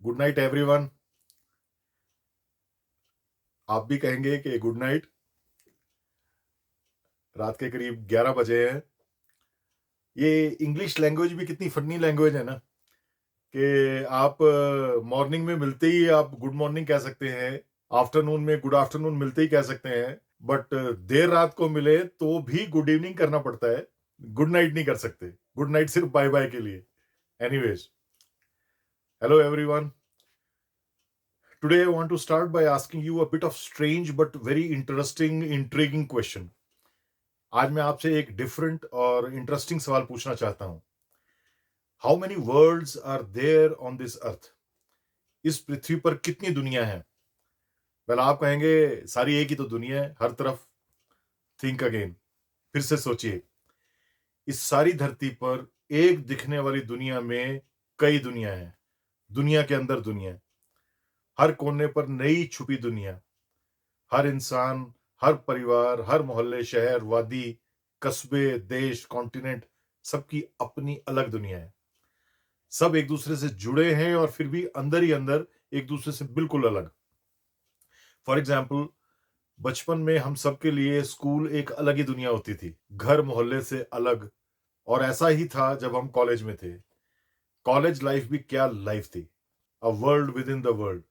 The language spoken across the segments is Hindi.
Good night everyone. आप भी कहेंगे कि गुड नाइट। रात के करीब 11 बजे हैं। ये इंग्लिश लैंग्वेज भी कितनी फनी लैंग्वेज है ना कि आप मॉर्निंग में मिलते ही आप गुड मॉर्निंग कह सकते हैं, आफ्टरनून में गुड आफ्टरनून मिलते ही कह सकते हैं, बट देर रात को मिले तो भी गुड इवनिंग करना पड़ता है। गुड नाइट नहीं कर सकते। गुड नाइट सिर्फ बाय बाय के लिए। Anyways, hello everyone. Today I want to start by asking you a bit of strange but very interesting intriguing question. आज मैं आपसे एक डिफरेंट और इंटरेस्टिंग सवाल पूछना चाहता हूं। How many worlds are there on this earth? इस पृथ्वी पर कितनी दुनिया है? वेल, आप कहेंगे सारी एक ही तो दुनिया है हर तरफ। थिंक अगेन, फिर से सोचिए। इस सारी धरती पर एक दिखने वाली दुनिया में कई दुनिया है। दुनिया के अंदर दुनिया, हर कोने पर नई छुपी दुनिया। हर इंसान, हर परिवार, हर मोहल्ले, शहर, वादी, कस्बे, देश, कॉन्टिनेंट, सबकी अपनी अलग दुनिया है। सब एक दूसरे से जुड़े हैं और फिर भी अंदर ही अंदर एक दूसरे से बिल्कुल अलग। फॉर एग्जाम्पल, बचपन में हम सबके लिए स्कूल एक अलग ही दुनिया होती थी, घर मोहल्ले से अलग। और ऐसा ही था जब हम कॉलेज में थे। कॉलेज लाइफ भी क्या लाइफ थी! A world within the world,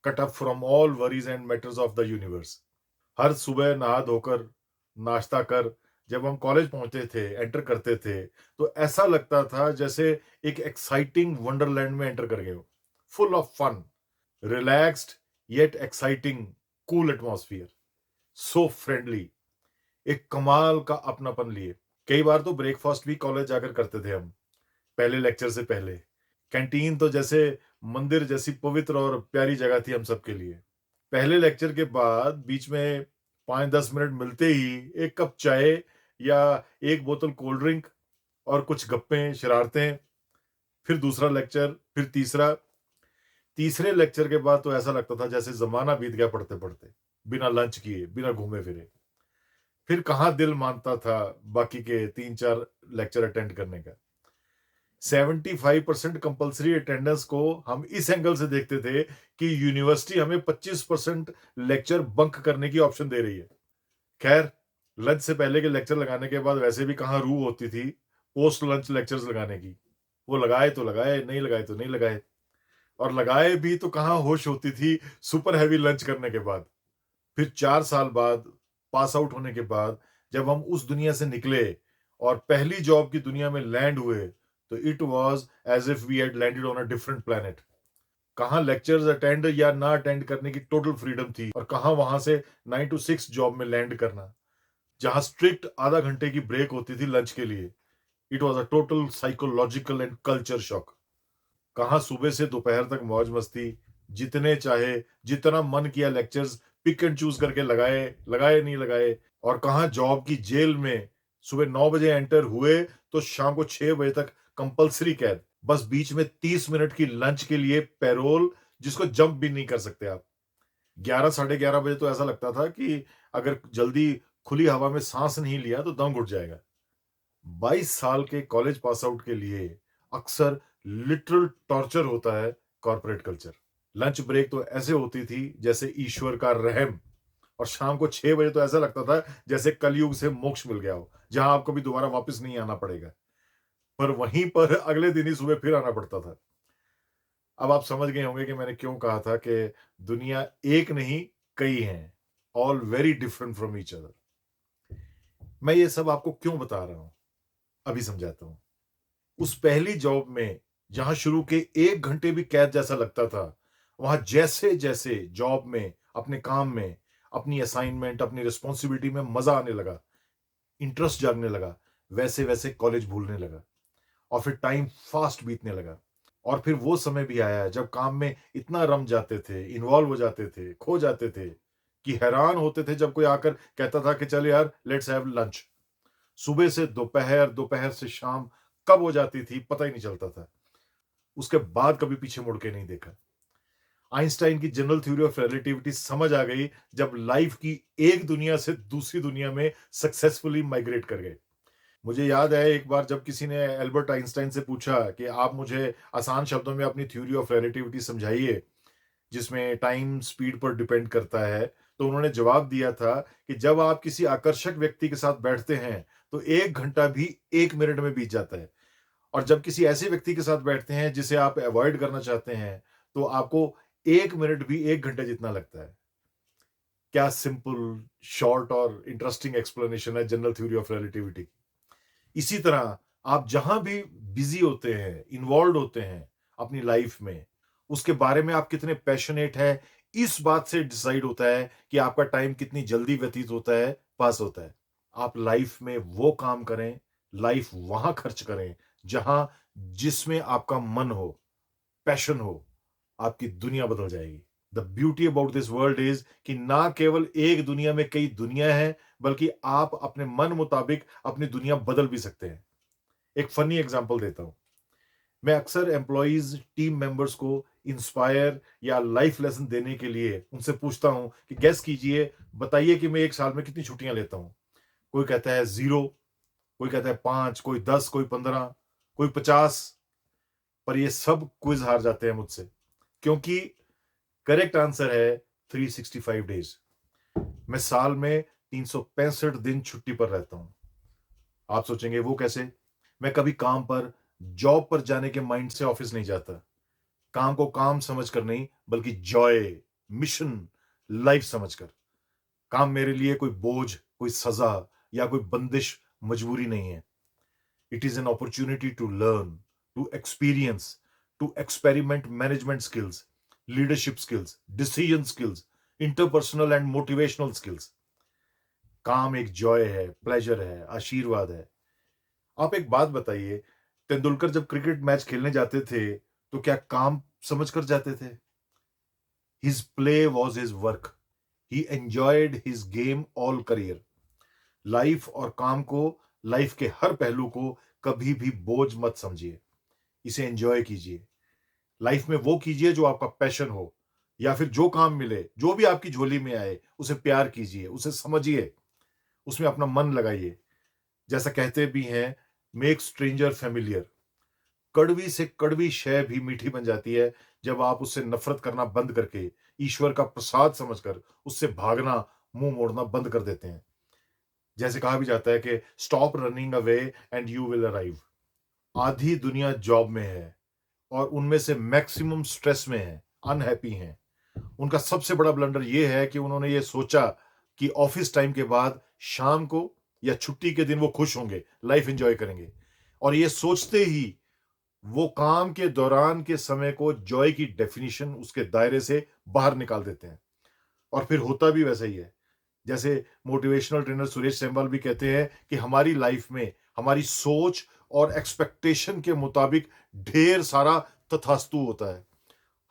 cut up from all worries and matters of the universe. हर सुबह नहा धोकर, नाश्ता कर, जब हम कॉलेज पहुंचते थे, एंटर करते थे, तो ऐसा लगता था जैसे एक एक्साइटिंग वंडरलैंड में एंटर कर गए हो। Full of fun, relaxed, yet exciting, cool atmosphere, so friendly, एक कमाल का अपनापन लिए। कई बार तो ब्रेकफास्ट भी कॉलेज जाकर करते थे हम, पहले लेक्चर से पहले। कैंटीन तो जैसे मंदिर जैसी पवित्र और प्यारी जगह थी हम सबके लिए। पहले लेक्चर के बाद बीच में 5-10 मिनट मिलते ही एक कप चाय या एक बोतल कोल्ड ड्रिंक और कुछ गप्पें, शरारतें। फिर दूसरा लेक्चर, फिर तीसरा। तीसरे लेक्चर के बाद तो ऐसा लगता था जैसे ज़माना बीत गया पढ़ते-पढ़ते, बिना लंच किए, बिना घूमे-फिरे। फिर कहाँ दिल मानता था बाकी के 3-4 लेक्चर अटेंड करने का। 75% कंपल्सरी अटेंडेंस को हम इस एंगल से देखते थे कि यूनिवर्सिटी हमें 25% लेक्चर बंक करने की ऑप्शन दे रही है। खैर, लंच से पहले के लेक्चर लगाने के बाद वैसे भी कहाँ रूह होती थी पोस्ट लंच लेक्चर्स लगाने की। वो लगाए तो लगाए, नहीं लगाए तो नहीं लगाए। और लगाए भी तो कहाँ होश होती थी सुपर हैवी लंच करने के बाद। फिर 4 साल बाद, पास आउट होने के बाद, जब हम उस दुनिया से निकले और पहली जॉब की दुनिया में लैंड हुए, तो it was as if we had landed on a different planet. कहाँ लेक्चर्स अटेंड या ना अटेंड करने की टोटल फ्रीडम थी और कहाँ वहां से 9 टू 6 जॉब में लैंड करना, जहां स्ट्रिक्ट आधा घंटे की ब्रेक होती थी लंच के लिए। It was a total psychological and culture shock. कहाँ सुबह से दोपहर तक मौज मस्ती, जितने चाहे, जितना मन किया लेक्चर्स पिक एंड चूज करके लगाए, लगाए नहीं लगाए। और कहाँ जॉब की जेल में, सुबह 9 बजे एंटर हुए तो शाम को 6 बजे तक कंपल्सरी कैद। बस बीच में 30 मिनट की लंच के लिए पैरोल, जिसको जंप भी नहीं कर सकते आप। 11 साढ़े 11 बजे तो ऐसा लगता था कि अगर जल्दी खुली हवा में सांस नहीं लिया तो दम घुट जाएगा। 22 साल के कॉलेज पास आउट के लिए अक्सर लिटरल टॉर्चर होता है कॉर्पोरेट कल्चर। लंच ब्रेक तो ऐसे होती थी जैसे ईश्वर का रहम। और शाम को 6 बजे तो ऐसा लगता था जैसे कलयुग से मोक्ष मिल गया हो, जहां आपको भी दोबारा वापस नहीं आना पड़ेगा। पर वहीं पर अगले दिन ही सुबह फिर आना पड़ता था। अब आप समझ गए होंगे कि मैंने क्यों कहा था कि दुनिया एक नहीं, कई हैं, all very different from each other. मैं ये सब आपको क्यों बता रहा हूं, अभी समझाता हूं। उस पहली जॉब में, जहां शुरू के 1 घंटे भी कैद जैसा लगता था, वहां जैसे जैसे जॉब में, अपने काम में, अपनी असाइनमेंट, अपनी रिस्पॉन्सिबिलिटी में मजा आने लगा, इंटरेस्ट जागने लगा, वैसे वैसे कॉलेज भूलने लगा और फिर टाइम फास्ट बीतने लगा। और फिर वो समय भी आया जब काम में इतना रम जाते थे, इन्वॉल्व हो जाते थे, खो जाते थे, कि हैरान होते थे जब कोई आकर कहता था कि चल यार लेट्स हैव लंच। सुबह से दोपहर, दोपहर से शाम कब हो जाती थी पता ही नहीं चलता था। उसके बाद कभी पीछे मुड़ के नहीं देखा। आइंस्टाइन की जनरल थ्योरी ऑफ रिलेटिविटी समझ आ गई जब लाइफ की एक दुनिया से दूसरी दुनिया में सक्सेसफुली माइग्रेट कर गए। मुझे याद है एक बार जब किसी ने एल्बर्ट आइंस्टाइन से पूछा कि आप मुझे आसान शब्दों में अपनी थ्योरी ऑफ रिलेटिविटी समझाइए, जिसमें टाइम स्पीड पर डिपेंड करता है, तो उन्होंने जवाब दिया था कि जब आप किसी आकर्षक व्यक्ति के साथ बैठते हैं, तो 1 घंटा भी 1 मिनट में बीत जाता है और जब किसी ऐसे व्यक्ति के साथ बैठते हैं जिसे आप अवॉइड करना चाहते हैं, तो आपको 1 मिनट भी 1 घंटे जितना लगता है। क्या सिंपल, शॉर्ट और इंटरेस्टिंग एक्सप्लेनेशन है जनरल थ्योरी ऑफ रिलेटिविटी। इसी तरह आप जहां भी बिजी होते हैं, इन्वॉल्व होते हैं अपनी लाइफ में, उसके बारे में आप कितने पैशनेट हैं, इस बात से डिसाइड होता है कि आपका टाइम कितनी जल्दी व्यतीत होता है, पास होता है। आप लाइफ में वो काम करें, लाइफ वहां खर्च करें जहां जिसमें आपका मन हो, पैशन हो, आपकी दुनिया बदल जाएगी। The beauty about this world is कि ना केवल एक दुनिया में कई दुनिया है, बल्कि आप अपने मन मुताबिक अपनी दुनिया बदल भी सकते हैं। एक फनी एग्जांपल देता हूं। मैं अक्सर एम्प्लॉइज, टीम मेंबर्स को इंस्पायर या लाइफ लेसन देने के लिए उनसे पूछता हूं कि गेस कीजिए, बताइए कि मैं एक साल में कितनी छुट्टियां लेता हूं। कोई कहता है 0, कोई कहता है 5, कोई 10, कोई 15, कोई 50। पर ये सब क्विज हार जाते हैं मुझसे, क्योंकि करेक्ट आंसर है 365 डेज। मैं साल में 365 दिन छुट्टी पर रहता हूं। आप सोचेंगे वो कैसे? मैं कभी काम पर, जॉब पर जाने के माइंड से ऑफिस नहीं जाता। काम को काम समझकर नहीं, बल्कि जॉय, मिशन, लाइफ समझकर। काम मेरे लिए कोई बोझ, कोई सजा या कोई बंदिश, मजबूरी नहीं है। It is an opportunity to learn, to experience, to experiment management skills, leadership skills, decision skills, interpersonal and motivational skills. काम एक जॉय है, प्लेजर है, आशीर्वाद है। आप एक बात बताइए, तेंदुलकर जब क्रिकेट मैच खेलने जाते थे, तो क्या काम समझकर जाते थे? His play was his work. He enjoyed his game all career. Life और काम को, लाइफ के हर पहलू को कभी भी बोझ मत समझिए। इसे एंजॉय कीजिए। लाइफ में वो कीजिए जो आपका पैशन हो, या फिर जो काम मिले, जो भी आपकी झोली में आए, उसे प्यार कीजिए, उसे समझिए, उसमें अपना मन लगाइए। जैसा कहते भी हैं, मेक स्ट्रेंजर फेमिलियर। कड़वी से कड़वी शय भी मीठी बन जाती है जब आप उससे नफरत करना बंद करके, ईश्वर का प्रसाद समझकर उससे भागना, मुंह मोड़ना बंद कर देते हैं। जैसे कहा भी जाता है कि stop running away and you will arrive. आधी दुनिया जॉब में है और उनमें से मैक्सिमम स्ट्रेस में है, अनहैप्पी हैं। उनका सबसे बड़ा ब्लंडर ये है कि उन्होंने ये सोचा कि ऑफिस टाइम के बाद शाम को या छुट्टी के दिन वो खुश होंगे, लाइफ एंजॉय करेंगे, और ये सोचते ही वो काम के दौरान के समय को, जॉय की डेफिनेशन, उसके दायरे से बाहर निकाल देते हैं। और फिर होता भी वैसा ही है। जैसे मोटिवेशनल ट्रेनर सुरेश सेमवाल भी कहते हैं कि हमारी लाइफ में हमारी सोच और एक्सपेक्टेशन के मुताबिक ढेर सारा तथास्तु होता है।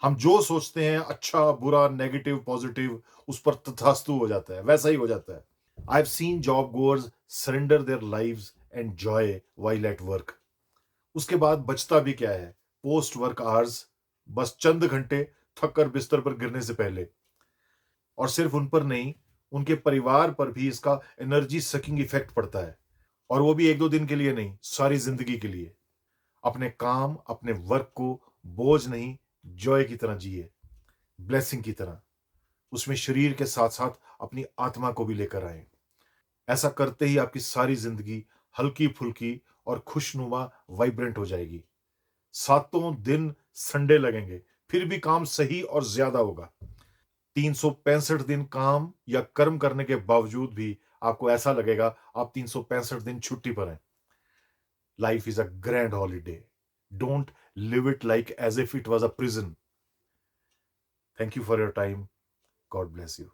हम जो सोचते हैं, अच्छा, बुरा, नेगेटिव, पॉजिटिव, उस पर तथास्तु हो जाता है, वैसा ही हो जाता है। I have seen job goers surrender their lives and Joy while at work. उसके बाद बचता भी क्या है? पोस्ट वर्क आवर्स, बस चंद घंटे थक कर बिस्तर पर गिरने से पहले। और सिर्फ उन पर नहीं, उनके परिवार पर भी इसका एनर्जी सकिंग इफेक्ट पड़ता है। और वो भी 1-2 दिन के लिए नहीं, सारी जिंदगी के लिए। अपने काम, अपने वर्क को बोझ नहीं, जॉय की तरह जिए, ब्लेसिंग की तरह। उसमें शरीर के साथ साथ अपनी आत्मा को भी लेकर आए। ऐसा करते ही आपकी सारी जिंदगी हल्की फुल्की और खुशनुमा, वाइब्रेंट हो जाएगी। सातों दिन संडे लगेंगे, फिर भी काम सही और ज्यादा होगा। 365 दिन काम या कर्म करने के बावजूद भी आपको ऐसा लगेगा आप 365 दिन छुट्टी पर हैं। Life is a grand holiday. Don't live it like as if it was a prison. Thank you for your time. God bless you.